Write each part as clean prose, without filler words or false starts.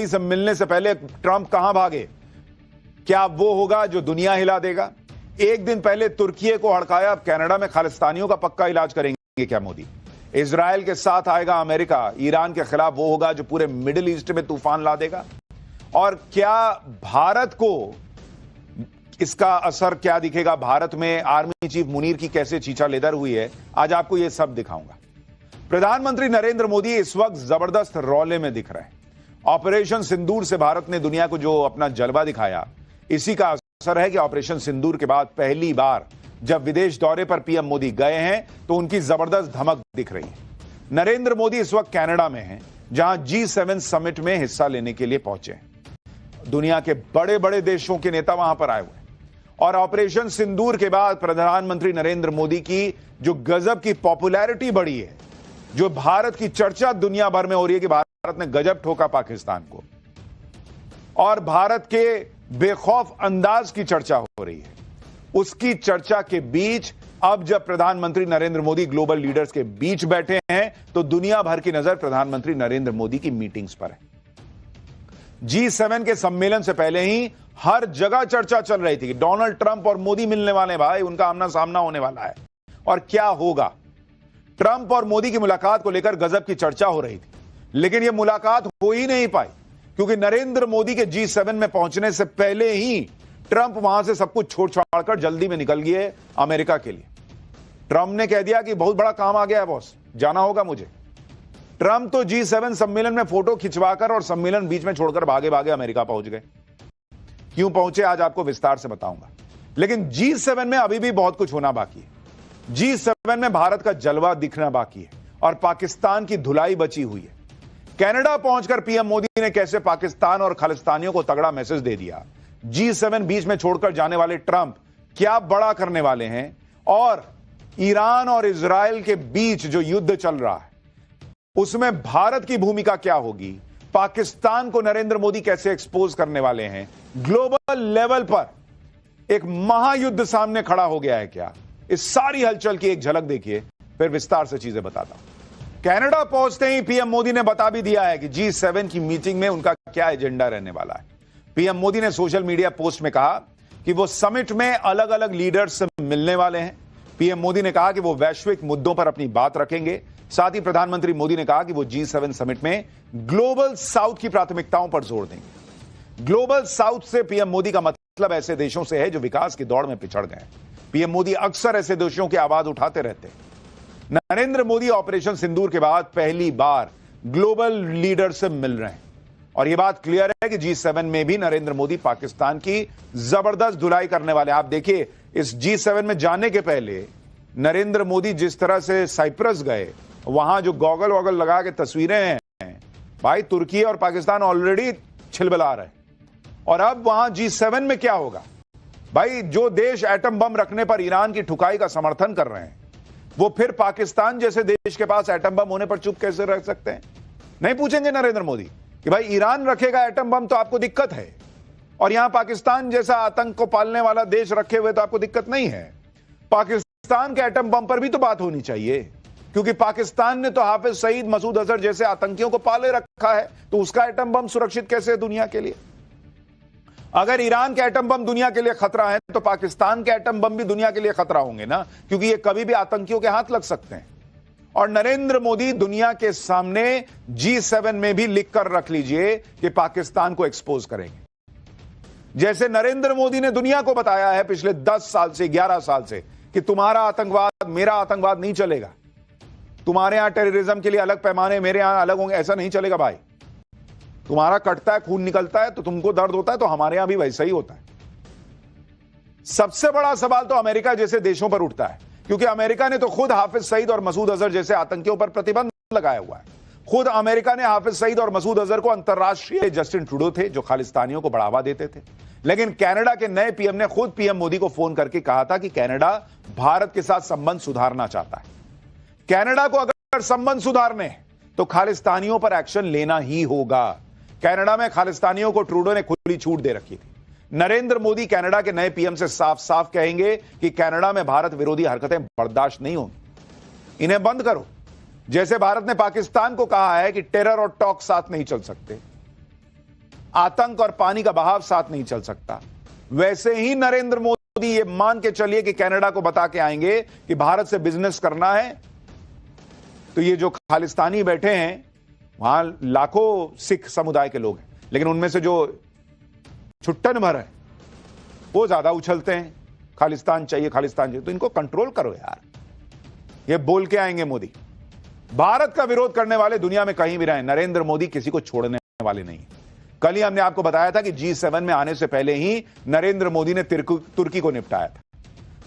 से मिलने से पहले ट्रंप कहां भागे? क्या वो होगा जो दुनिया हिला देगा? एक दिन पहले तुर्की को हड़काया, अब कनाडा में खालिस्तानियों का पक्का इलाज करेंगे क्या मोदी? इजराइल के साथ आएगा अमेरिका, ईरान के खिलाफ वो होगा जो पूरे मिडिल ईस्ट में तूफान ला देगा। और क्या भारत को इसका असर क्या दिखेगा? भारत में आर्मी चीफ मुनीर की कैसे चीचा लेदर हुई है, आज आपको यह सब दिखाऊंगा। प्रधानमंत्री नरेंद्र मोदी इस वक्त जबरदस्त रौले में दिख रहे हैं। ऑपरेशन सिंदूर से भारत ने दुनिया को जो अपना जलवा दिखाया, इसी का असर है कि ऑपरेशन सिंदूर के बाद पहली बार जब विदेश दौरे पर पीएम मोदी गए हैं तो उनकी जबरदस्त धमक दिख रही है। नरेंद्र मोदी इस वक्त कनाडा में हैं, जहां G7 समिट में हिस्सा लेने के लिए पहुंचे हैं। दुनिया के बड़े बड़े देशों के नेता वहां पर आए हुए हैं और ऑपरेशन सिंदूर के बाद प्रधानमंत्री नरेंद्र मोदी की जो गजब की पॉपुलैरिटी बढ़ी है, जो भारत की चर्चा दुनिया भर में हो रही है कि भारत ने गजब ठोका पाकिस्तान को, और भारत के बेखौफ अंदाज की चर्चा हो रही है, उसकी चर्चा के बीच अब जब प्रधानमंत्री नरेंद्र मोदी ग्लोबल लीडर्स के बीच बैठे हैं तो दुनिया भर की नजर प्रधानमंत्री नरेंद्र मोदी की मीटिंग्स पर है। G7 के सम्मेलन से पहले ही हर जगह चर्चा चल रही थी कि डोनाल्ड ट्रंप और मोदी मिलने वाले, भाई उनका आमना सामना होने वाला है और क्या होगा। ट्रंप और मोदी की मुलाकात को लेकर गजब की चर्चा हो रही थी, लेकिन यह मुलाकात हो ही नहीं पाई क्योंकि नरेंद्र मोदी के G7 में पहुंचने से पहले ही ट्रंप वहां से सब कुछ छोड़ छाड़कर जल्दी में निकल गए अमेरिका के लिए। ट्रंप ने कह दिया कि बहुत बड़ा काम आ गया है बॉस, जाना होगा मुझे। ट्रंप तो G7 सम्मेलन में फोटो खिंचवाकर और सम्मेलन बीच में छोड़कर भागे भागे अमेरिका पहुंच गए। क्यों पहुंचे आज आपको विस्तार से बताऊंगा, लेकिन G7 में अभी भी बहुत कुछ होना बाकी है। G7 में भारत का जलवा दिखना बाकी है और पाकिस्तान की धुलाई बची हुई है। कनाडा पहुंचकर पीएम मोदी ने कैसे पाकिस्तान और खालिस्तानियों को तगड़ा मैसेज दे दिया। G7 बीच में छोड़कर जाने वाले ट्रंप क्या बड़ा करने वाले हैं, और ईरान और इजराइल के बीच जो युद्ध चल रहा है उसमें भारत की भूमिका क्या होगी, पाकिस्तान को नरेंद्र मोदी कैसे एक्सपोज करने वाले हैं, ग्लोबल लेवल पर एक महायुद्ध सामने खड़ा हो गया है क्या, इस सारी हलचल की एक झलक देखिए, फिर विस्तार से चीजें बताता हूं। कनाडा पहुंचते ही पीएम मोदी ने बता भी दिया है कि G7 की मीटिंग में उनका क्या एजेंडा रहने वाला है। पीएम मोदी ने सोशल मीडिया पोस्ट में कहा कि वो समिट में अलग अलग लीडर्स से मिलने वाले हैं। पीएम मोदी ने कहा कि वो वैश्विक मुद्दों पर अपनी बात रखेंगे। साथ ही प्रधानमंत्री मोदी ने कहा कि वो G7 समिट में ग्लोबल साउथ की प्राथमिकताओं पर जोर देंगे। ग्लोबल साउथ से पीएम मोदी का मतलब ऐसे देशों से है जो विकास की दौड़ में पिछड़ गए। पीएम मोदी अक्सर ऐसे देशों की आवाज उठाते रहते हैं। नरेंद्र मोदी ऑपरेशन सिंदूर के बाद पहली बार ग्लोबल लीडर से मिल रहे हैं और यह बात क्लियर है कि G7 में भी नरेंद्र मोदी पाकिस्तान की जबरदस्त धुलाई करने वाले। आप देखिए, इस G7 में जाने के पहले नरेंद्र मोदी जिस तरह से साइप्रस गए, वहां जो गॉगल वॉगल लगा के तस्वीरें हैं, भाई तुर्की और पाकिस्तान ऑलरेडी छिलबिला रहे। और अब वहां G7 में क्या होगा? भाई जो देश एटम बम रखने पर ईरान की ठुकाई का समर्थन कर रहे हैं, वो फिर पाकिस्तान जैसे देश के पास एटम बम होने पर चुप कैसे रह सकते हैं? नहीं पूछेंगे नरेंद्र मोदी कि भाई ईरान रखेगा एटम बम तो आपको दिक्कत है, और यहां पाकिस्तान जैसा आतंक को पालने वाला देश रखे हुए तो आपको दिक्कत नहीं है। पाकिस्तान के एटम बम पर भी तो बात होनी चाहिए, क्योंकि पाकिस्तान ने तो हाफिज सईद, मसूद अजहर जैसे आतंकियों को पाले रखा है, तो उसका एटम बम सुरक्षित कैसे है दुनिया के लिए? अगर ईरान के एटम बम दुनिया के लिए खतरा है तो पाकिस्तान के एटम बम भी दुनिया के लिए खतरा होंगे ना, क्योंकि ये कभी भी आतंकियों के हाथ लग सकते हैं। और नरेंद्र मोदी दुनिया के सामने G7 में भी लिख कर रख लीजिए कि पाकिस्तान को एक्सपोज करेंगे। जैसे नरेंद्र मोदी ने दुनिया को बताया है पिछले 10 साल से, 11 साल से, कि तुम्हारा आतंकवाद मेरा आतंकवाद नहीं चलेगा, तुम्हारे यहां टेररिज्म के लिए अलग पैमाने, मेरे यहां अलग होंगे, ऐसा नहीं चलेगा भाई। तुम्हारा कटता है, खून निकलता है तो तुमको दर्द होता है, तो हमारे यहां भी वैसा ही होता है। सबसे बड़ा सवाल तो अमेरिका जैसे देशों पर उठता है, क्योंकि अमेरिका ने तो खुद हाफिज सईद और मसूद अजहर जैसे आतंकियों पर प्रतिबंध लगाया हुआ है। खुद अमेरिका ने हाफिज सईद और मसूद अजहर को अंतरराष्ट्रीय, जस्टिन ट्रूडो थे जो खालिस्तानियों को बढ़ावा देते थे, लेकिन कनाडा के नए पीएम ने खुद पीएम मोदी को फोन करके कहा था कि कनाडा भारत के साथ संबंध सुधारना चाहता है। कनाडा को अगर संबंध सुधारने तो खालिस्तानियों पर एक्शन लेना ही होगा। कनाडा में खालिस्तानियों को ट्रूडो ने खुली छूट दे रखी थी। नरेंद्र मोदी कनाडा के नए पीएम से साफ साफ कहेंगे कि कनाडा में भारत विरोधी हरकतें बर्दाश्त नहीं होंगी, इन्हें बंद करो। जैसे भारत ने पाकिस्तान को कहा है कि टेरर और टॉक साथ नहीं चल सकते, आतंक और पानी का बहाव साथ नहीं चल सकता। वैसे ही नरेंद्र मोदी ये मान के चलिए कि कनाडा को बता के आएंगे कि भारत से बिजनेस करना है, तो ये जो खालिस्तानी बैठे हैं वहां लाखों सिख समुदाय के लोग हैं, लेकिन उनमें से जो छुट्टन भर है वो ज्यादा उछलते हैं खालिस्तान चाहिए, खालिस्तान चाहिए। तो इनको कंट्रोल करो यार। ये बोल के आएंगे मोदी। भारत का विरोध करने वाले दुनिया में कहीं भी रहे, नरेंद्र मोदी किसी को छोड़ने वाले नहीं। कल ही हमने आपको बताया था कि G7 में आने से पहले ही नरेंद्र मोदी ने तुर्की को निपटाया था।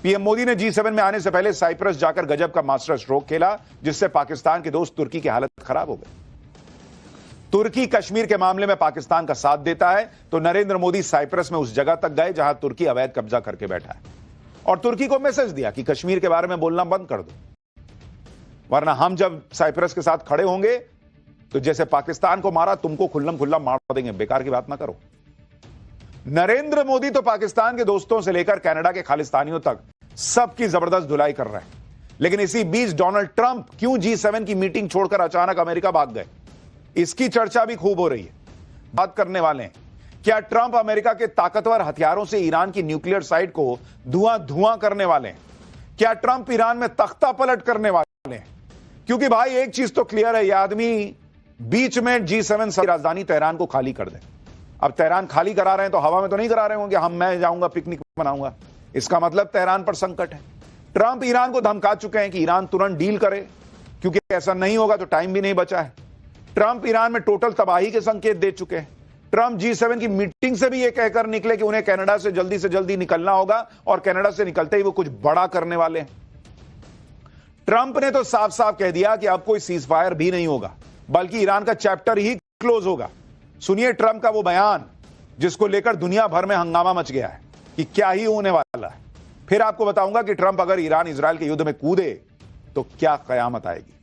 पीएम मोदी ने G7 में आने से पहले साइप्रस जाकर गजब का मास्टर स्ट्रोक खेला, जिससे पाकिस्तान के दोस्त तुर्की की हालत खराब हो गई। तुर्की कश्मीर के मामले में पाकिस्तान का साथ देता है, तो नरेंद्र मोदी साइप्रस में उस जगह तक गए जहां तुर्की अवैध कब्जा करके बैठा है, और तुर्की को मैसेज दिया कि कश्मीर के बारे में बोलना बंद कर दो, वरना हम जब साइप्रस के साथ खड़े होंगे तो जैसे पाकिस्तान को मारा तुमको खुल्लम खुल्ला मार देंगे। बेकार की बात ना करो। नरेंद्र मोदी तो पाकिस्तान के दोस्तों से लेकर कनाडा के खालिस्तानियों तक सबकी जबरदस्त धुलाई कर रहे हैं, लेकिन इसी बीच डोनाल्ड ट्रंप क्यों G7 की मीटिंग छोड़कर अचानक अमेरिका भाग गए, इसकी चर्चा भी खूब हो रही है। बात करने वाले हैं, क्या ट्रंप अमेरिका के ताकतवर हथियारों से ईरान की न्यूक्लियर साइट को धुआं धुआं करने वाले हैं? क्या ट्रंप ईरान में तख्ता पलट करने वाले हैं? क्योंकि भाई एक चीज तो क्लियर है, यह आदमी बीच में G7 की राजधानी तेहरान को खाली कर दे। अब तेहरान खाली करा रहे हैं तो हवा में तो नहीं करा रहे होंगे, मैं जाऊंगा पिकनिक मनाऊंगा। इसका मतलब तेहरान पर संकट है। ट्रंप ईरान को धमका चुके हैं कि ईरान तुरंत डील करे, क्योंकि ऐसा नहीं होगा तो टाइम भी नहीं बचा है। ट्रंप ईरान में टोटल तबाही के संकेत दे चुके हैं। ट्रंप G7 की मीटिंग से भी यह कहकर निकले कि उन्हें कनाडा से जल्दी निकलना होगा, और कनाडा से निकलते ही वो कुछ बड़ा करने वाले हैं। ट्रंप ने तो साफ साफ कह दिया कि अब कोई सीज फायर भी नहीं होगा, बल्कि ईरान का चैप्टर ही क्लोज होगा। सुनिए ट्रंप का वो बयान जिसको लेकर दुनिया भर में हंगामा मच गया है कि क्या ही होने वाला है। फिर आपको बताऊंगा कि ट्रंप अगर ईरान इजराइल के युद्ध में कूदे तो क्या कयामत आएगी।